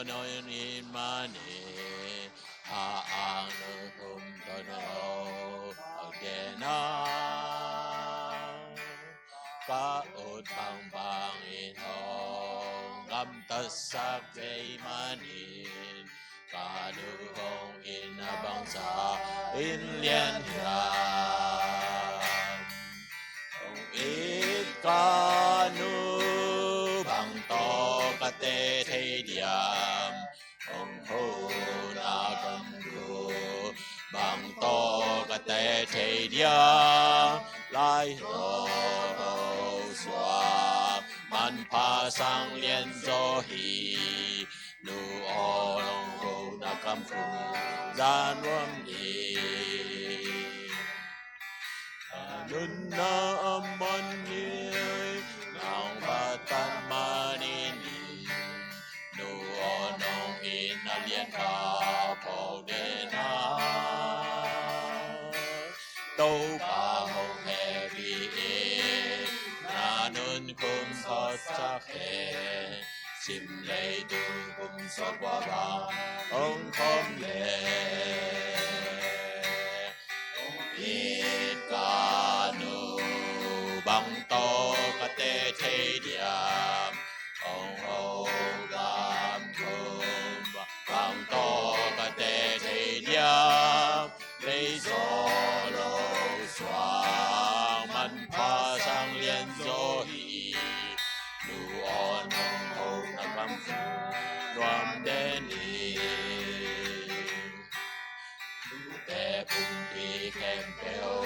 no ni mani a ang kum tono agena ka ut bang bang in hong ngam tất sắc về manin cả nữ hong in bang sa in liên hiền hong ít ca nu bằng to ca tê thế điểm hong hô na cầm ru bằng to ca tê thế điểm lại hồ xóa man pa sang liên do hì nu o long hồ na cầm ru gian luân đi nun na amon ni nang batan manini nu o nong in na liên ka po de na tô ba hong he vi e na nun kum so sa he sim lei du kum so qua ba ông khom le ít ca nu bằng to ca tê thế điểm ông hô gam kum bằng to ca tê thế điểm lấy gió lô xoang man pa sang liên gió hì nu on hong hô na cam phu loam đen hì te pung ti kem peo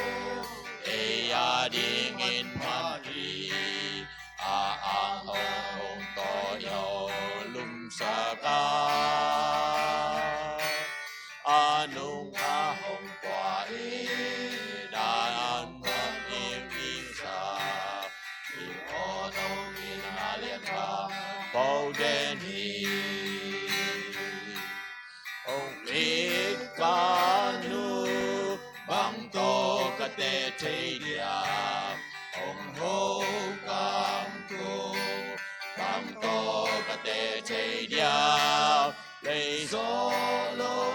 e ya ding in man hi a ang hong hong to yo lum sa ka anung a hong qua e dan hong im im sa i o nong in a liên ka bao đen hi ông ít ca nu bằng to ca tê thế điểm ông hô cam cô bằng to ca tê thế điểm lấy gió lô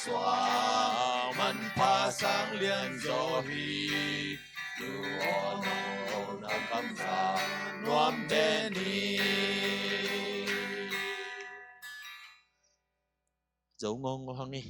xoa man pa sang liên gió hi lu o nong na cam sa nuam đen hi dấu ngon ngon đi.